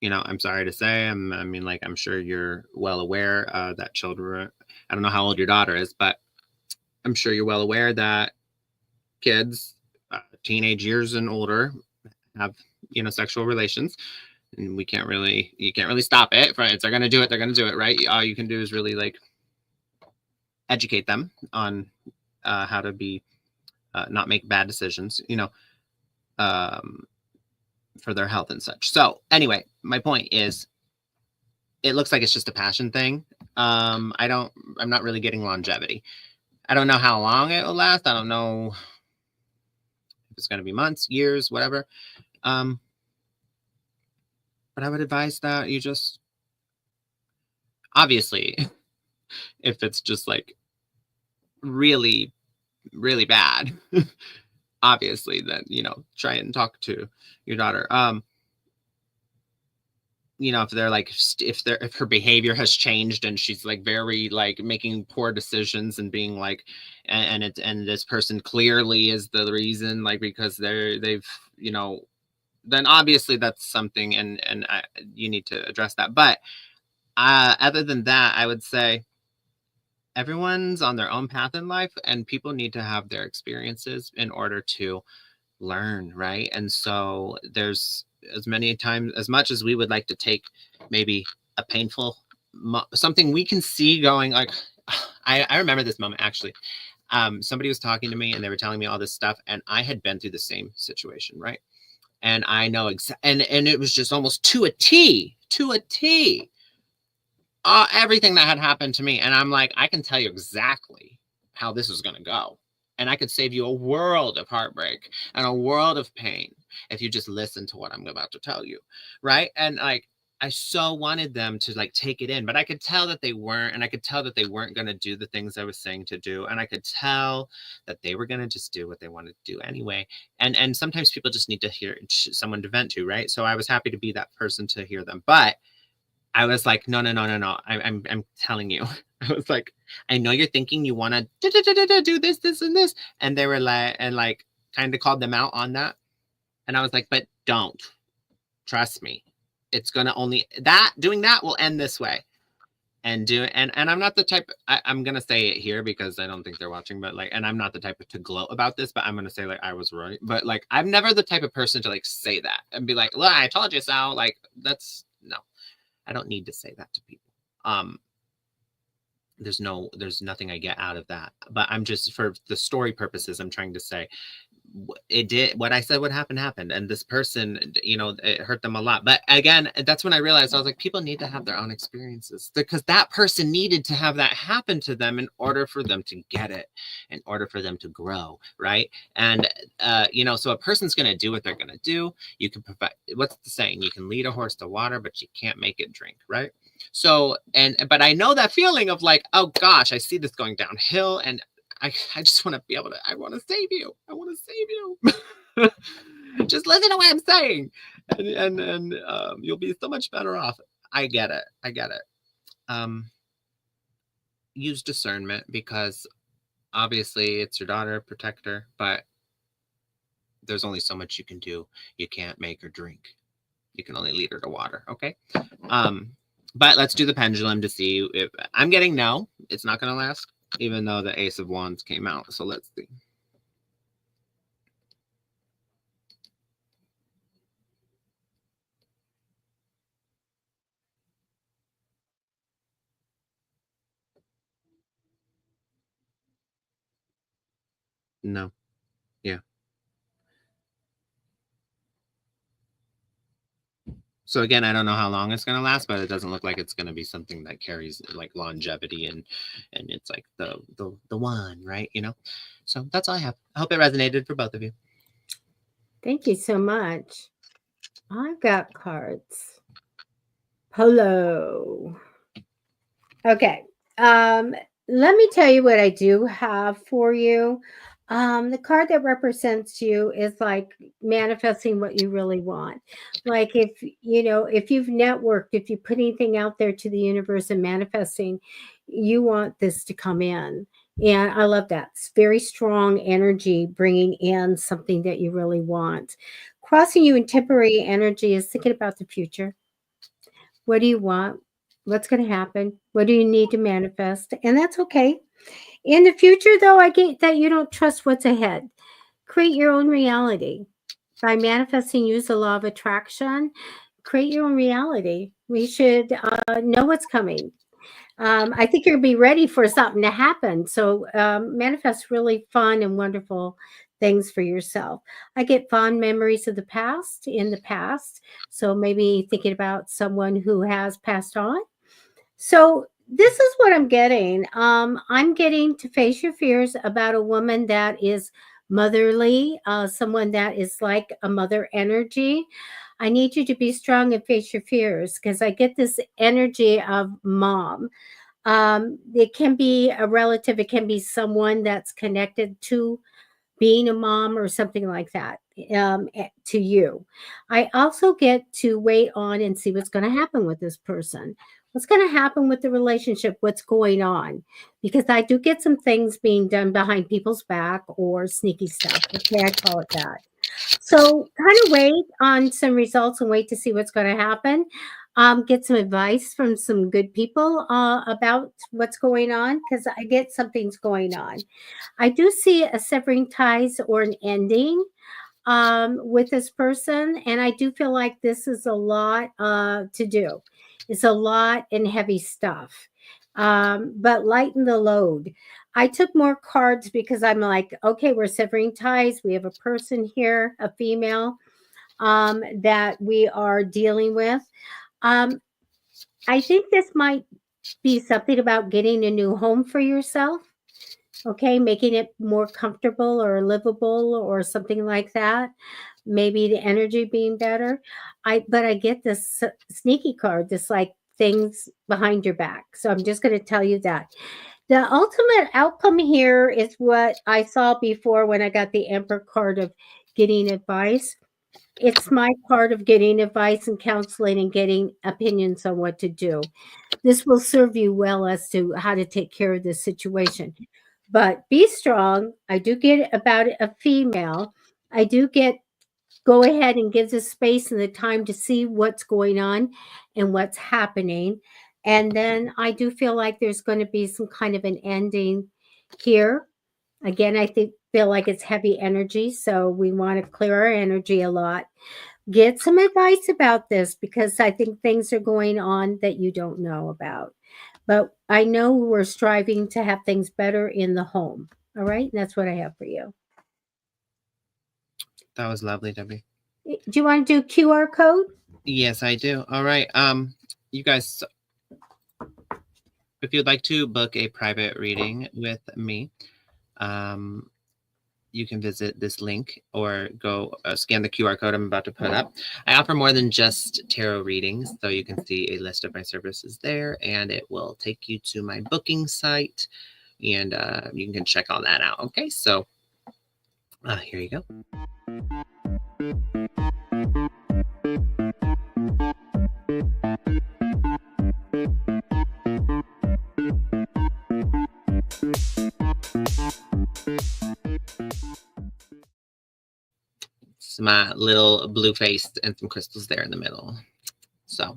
you know, I'm sorry to say, I mean, like, I'm sure you're well aware that children, I don't know how old your daughter is, but I'm sure you're well aware that kids, teenage years and older, have, you know, sexual relations. And you can't really stop it. Right? If they're going to do it, they're going to do it, right? All you can do is really like educate them on how to be, not make bad decisions, you know, for their health and such. So anyway, my point is, it looks like it's just a passion thing. I'm not really getting longevity. I don't know how long it will last. I don't know if it's going to be months, years, whatever. But I would advise that you just, obviously, if it's just like really, really bad, obviously, then, you know, try and talk to your daughter. You know, if they're like, if her behavior has changed and she's like very like making poor decisions and being like, and this person clearly is the reason, like, because they've, you know, then obviously that's something, and you need to address that. But other than that, I would say everyone's on their own path in life, and people need to have their experiences in order to learn, right? And so there's as many times, as much as we would like to take maybe a painful something we can see going like, I remember this moment actually. Somebody was talking to me and they were telling me all this stuff, and I had been through the same situation, right? And I know and it was just almost to a T, everything that had happened to me. And I'm like, I can tell you exactly how this is going to go. And I could save you a world of heartbreak and a world of pain if you just listen to what I'm about to tell you. Right. And like, I so wanted them to like take it in, but I could tell that they weren't. And I could tell that they weren't going to do the things I was saying to do. And I could tell that they were going to just do what they wanted to do anyway. And sometimes people just need to hear someone to vent to. Right. So I was happy to be that person to hear them. But I was like, no. I'm telling you. I was like, I know you're thinking you want to do this, and this. And they were like, and like kind of called them out on that. And I was like, but don't. Trust me. It's going to only, doing that will end this way. And I'm not the type, I'm going to say it here because I don't think they're watching, but like, and I'm not the type to gloat about this, but I'm going to say like, I was right. But like, I'm never the type of person to like say that and be like, well, I told you so. Like, that's no. I don't need to say that to people. There's nothing I get out of that. But I'm just, for the story purposes, I'm trying to say, it did what I said would happen happened, and this person, you know, it hurt them a lot. But again, that's when I realized I was like, people need to have their own experiences, because that person needed to have that happen to them in order for them to get it, in order for them to grow, right? And you know, so a person's going to do what they're going to do. You can provide, what's the saying, you can lead a horse to water, but you can't make it drink, right? So, but I know that feeling of like, oh gosh, I see this going downhill, and I just want to be able to, I want to save you. I want to save you. Just listen to what I'm saying. And you'll be so much better off. I get it. I get it. Use discernment, because obviously it's your daughter, protect her, but there's only so much you can do. You can't make her drink. You can only lead her to water. Okay. But let's do the pendulum to see if I'm getting no, it's not going to last, even though the Ace of Wands came out. So let's see. No. Yeah. So again, I don't know how long it's going to last, but it doesn't look like it's going to be something that carries like longevity, and it's like the one, right? You know. So that's all I have. I hope it resonated for both of you. Thank you so much. I've got cards. Polo. Okay. Let me tell you what I do have for you. The card that represents you is like manifesting what you really want. Like if you know, if you've networked, if you put anything out there to the universe and manifesting, you want this to come in. And I love that. It's very strong energy bringing in something that you really want. Crossing you in temporary energy is thinking about the future. What do you want? What's going to happen? What do you need to manifest? And that's okay. In the future, though, I get that you don't trust what's ahead. Create your own reality. By manifesting, use the law of attraction. Create your own reality. We should know what's coming. I think you'll be ready for something to happen. So manifest really fun and wonderful things for yourself. I get fond memories of the past in the past. So maybe thinking about someone who has passed on. So this is what I'm getting. I'm getting to face your fears about a woman that is motherly, someone that is like a mother energy. I need you to be strong and face your fears, because I get this energy of mom. It can be a relative, it can be someone that's connected to being a mom or something like that, to you. I also get to wait on and see what's going to happen with this person. What's going to happen with the relationship? What's going on? Because I do get some things being done behind people's back or sneaky stuff. Okay, I call it that. So kind of wait on some results and wait to see what's going to happen. Get some advice from some good people about what's going on, because I get something's going on. I do see a severing ties or an ending with this person, and I do feel like this is a lot to do. It's a lot and heavy stuff, but lighten the load. I took more cards because I'm like, okay, we're severing ties. We have a person here, a female, that we are dealing with. Um, I think this might be something about getting a new home for yourself. Okay, making it more comfortable or livable or something like that. Maybe the energy being better. But I get this sneaky card, this like things behind your back. So I'm just going to tell you that. The ultimate outcome here is what I saw before when I got the Emperor card of getting advice. It's my part of getting advice and counseling and getting opinions on what to do. This will serve you well as to how to take care of this situation. But be strong. I do get about a female. I do get go ahead and give the space and the time to see what's going on and what's happening. And then I do feel like there's going to be some kind of an ending here. Again, I feel like it's heavy energy, so we want to clear our energy a lot. Get some advice about this, because I think things are going on that you don't know about. But I know we're striving to have things better in the home. All right. And that's what I have for you. That was lovely, Debbie. Do you want to do QR code? Yes, I do. All right. You guys, if you'd like to book a private reading with me, you can visit this link or go scan the QR code I'm about to put up. I offer more than just tarot readings, so you can see a list of my services there, and it will take you to my booking site, and you can check all that out. Okay, so here you go. It's my little blue face and some crystals there in the middle. So,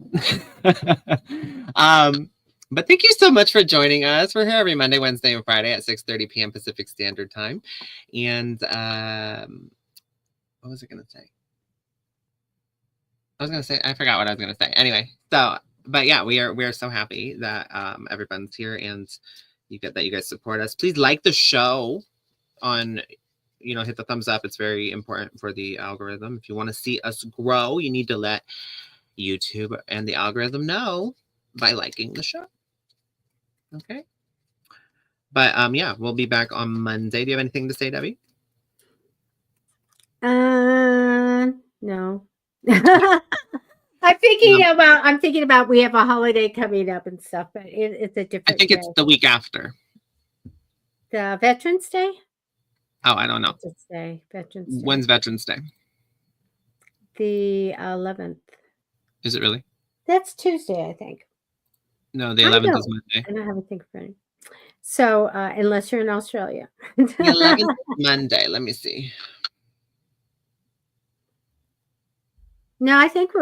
but thank you so much for joining us. We're here every Monday, Wednesday, and Friday at 6:30 p.m. Pacific Standard Time. And what was I going to say? I forgot what I was going to say. Anyway, so, but yeah, we are so happy that everyone's here and you guys support us. Please like the show on, hit the thumbs up. It's very important for the algorithm. If you want to see us grow, you need to let YouTube and the algorithm know by liking the show. Okay. But yeah, we'll be back on Monday. Do you have anything to say, Debbie? No. I'm thinking about we have a holiday coming up and stuff, but it's a different I think day. it's the week after. The Veterans Day? Oh, I don't know. Veterans Day. When's Veterans Day? The 11th. Is it really? That's Tuesday, I think. No, the 11th is Monday. I don't have a thing for it. So, unless you're in Australia. The 11th is Monday. Let me see. No, I think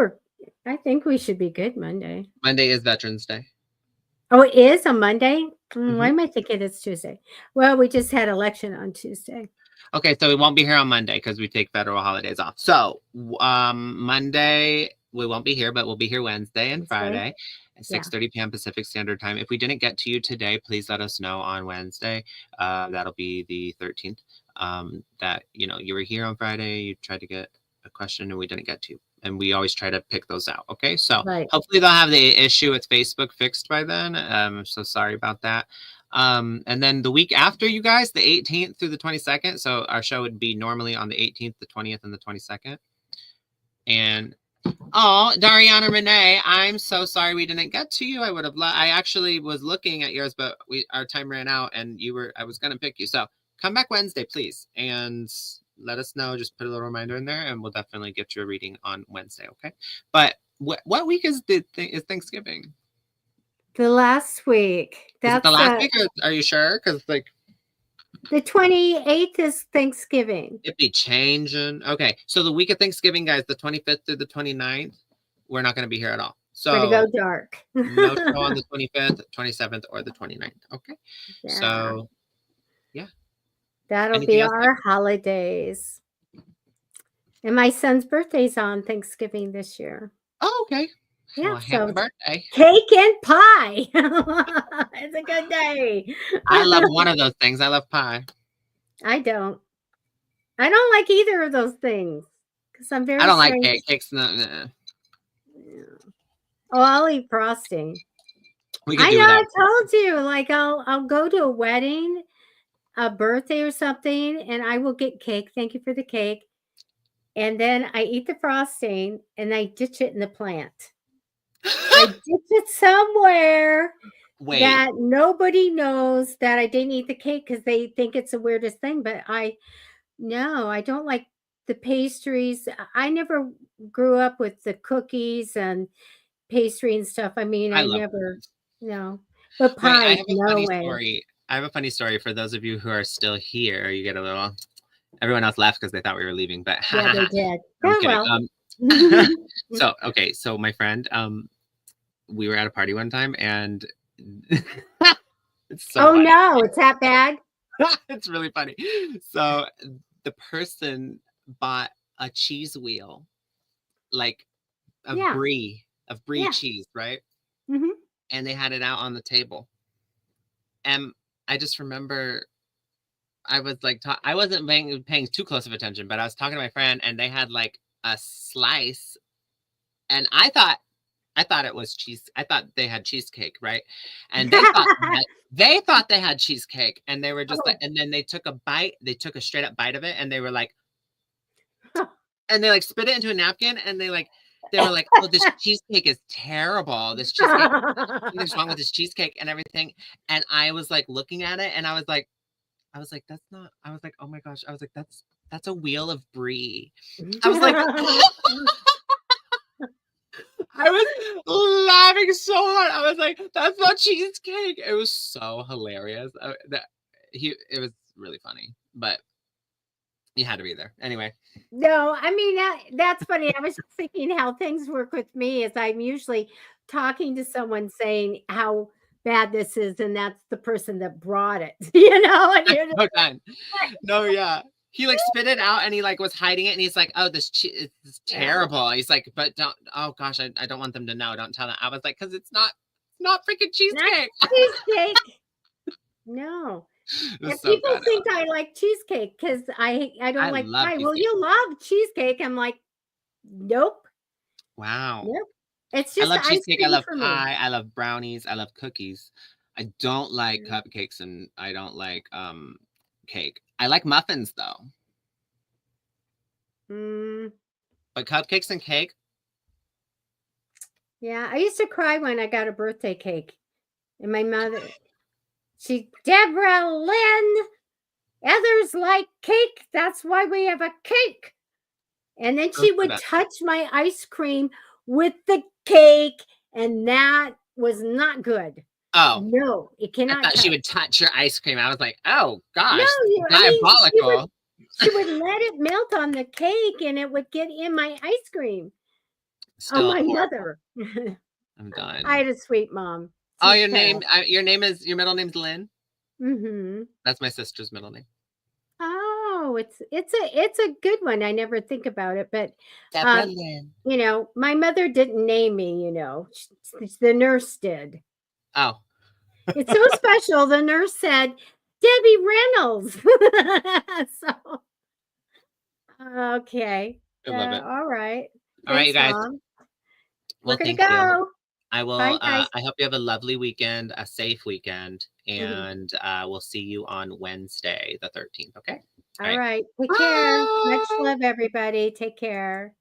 we should be good Monday. Monday is Veterans Day. Oh, it is a Monday? Why am I thinking it's Tuesday? Well, we just had election on Tuesday. Okay, so we won't be here on Monday because we take federal holidays off. So Monday we won't be here, but we'll be here Wednesday and Friday at 6:30 p.m. Pacific Standard Time. If we didn't get to you today, please let us know on Wednesday. That'll be the 13th. That you were here on Friday, you tried to get a question and we didn't get to you. And we always try to pick those out. Okay, so hopefully they'll have the issue with Facebook fixed by then. I'm so sorry about that. And then the week after, you guys, the 18th through the 22nd. So our show would be normally on the 18th, the 20th, and the 22nd. And Dariana Renee, I'm so sorry we didn't get to you. I actually was looking at yours, but our time ran out, and I was gonna pick you. So come back Wednesday, please, and let us know. Just put a little reminder in there, and we'll definitely get you a reading on Wednesday. Okay. But what week is Thanksgiving? The last week. Is it the last week? Are you sure? Because the 28th is Thanksgiving. It'd be changing. Okay. So the week of Thanksgiving, guys, the 25th through the 29th, we're not going to be here at all. So we're going to go dark. No show on the 25th, 27th, or the 29th. Okay. Yeah. So, yeah. That'll be our holidays. And my son's birthday's on Thanksgiving this year. Oh, okay. Yeah, well, happy birthday. Cake and pie. It's a good day. I love one of those things. I love pie. I don't like either of those things because I'm very. I don't like cake. Cake's not. Yeah. Oh, I'll eat frosting. I told you. Like I'll go to a wedding, a birthday or something, and I will get cake. Thank you for the cake. And then I eat the frosting and I ditch it in the plant. I ditch it somewhere that nobody knows that I didn't eat the cake because they think it's the weirdest thing. But I don't like the pastries. I never grew up with the cookies and pastry and stuff. I mean, I never, no. But pie, no way. I have a funny story for those of you who are still here. You get a little. Everyone else laughed because they thought we were leaving, but yeah, they did. Well. So my friend, we were at a party one time, and it's funny. No, it's that bad. It's really funny. So the person bought a cheese wheel, like of brie cheese, right? Mm-hmm. And they had it out on the table, and I just remember I was like, I wasn't paying too close of attention, but I was talking to my friend, and they had like a slice, and I thought it was cheese. I thought they had cheesecake, right? And they thought they had cheesecake, and they were just like, Oh. and then they took a bite. They took a straight up bite of it, and they were like, and they like spit it into a napkin, and they were like, oh, this cheesecake is terrible. This cheesecake, something's wrong with this cheesecake and everything. And I was like looking at it, and I was like, that's not. I was like, oh my gosh. I was like, that's a wheel of brie. I was like, I was laughing so hard. I was like, that's not cheesecake. It was so hilarious. It was really funny, but you had to be there anyway. No, I mean, that's funny. I was just thinking how things work with me is I'm usually talking to someone saying how bad this is, and that's the person that brought it, and you're just So done. like, No, yeah. He like spit it out, and he like was hiding it, and he's like, "Oh, this is yeah, terrible." He's like, "But don't. Oh gosh, I don't want them to know. Don't tell them." I was like, "Cause it's not freaking not cheesecake." cheesecake. No. It was And so people good. think I like cheesecake because I don't I like love pie. Well, cheesecake. you love cheesecake. I'm like, nope, Wow. nope. It's I just love ice cheesecake. I cream love for me. pie. I love brownies. I love cookies. I don't like Mm. cupcakes, and I don't like cake. I like muffins though, Mm, but cupcakes and cake. yeah, I used to cry when I got a birthday cake, and my mother, Deborah Lynn, others like cake. That's why we have a cake. And then Those she are the would best. touch my ice cream with the cake, and that was not good. Oh, No, it I cannot thought she touch. would touch your ice cream. I was like, oh No, gosh, I mean, diabolical. she would let it melt on the cake, and it would get in my ice cream. Oh, Still my horrible. mother. I'm I done. had a sweet mom. Oh, She's passed. your middle name's Lynn. Mhm. That's my sister's middle name. Oh, it's a good one. I never think about it, but, Deborah um, Lynn. my mother didn't name me, the nurse did. Oh, It's so special, the nurse said, "Debbie Reynolds." So, okay. I love it. All right. All right, you Thanks, guys. mom. We're Well, gonna thank you. go. I will. Bye, guys. I hope you have a lovely weekend, a safe weekend, Mhm. and we'll see you on Wednesday, the 13th. Okay. All All right. right. Take care. Much Bye. love, everybody. Take care.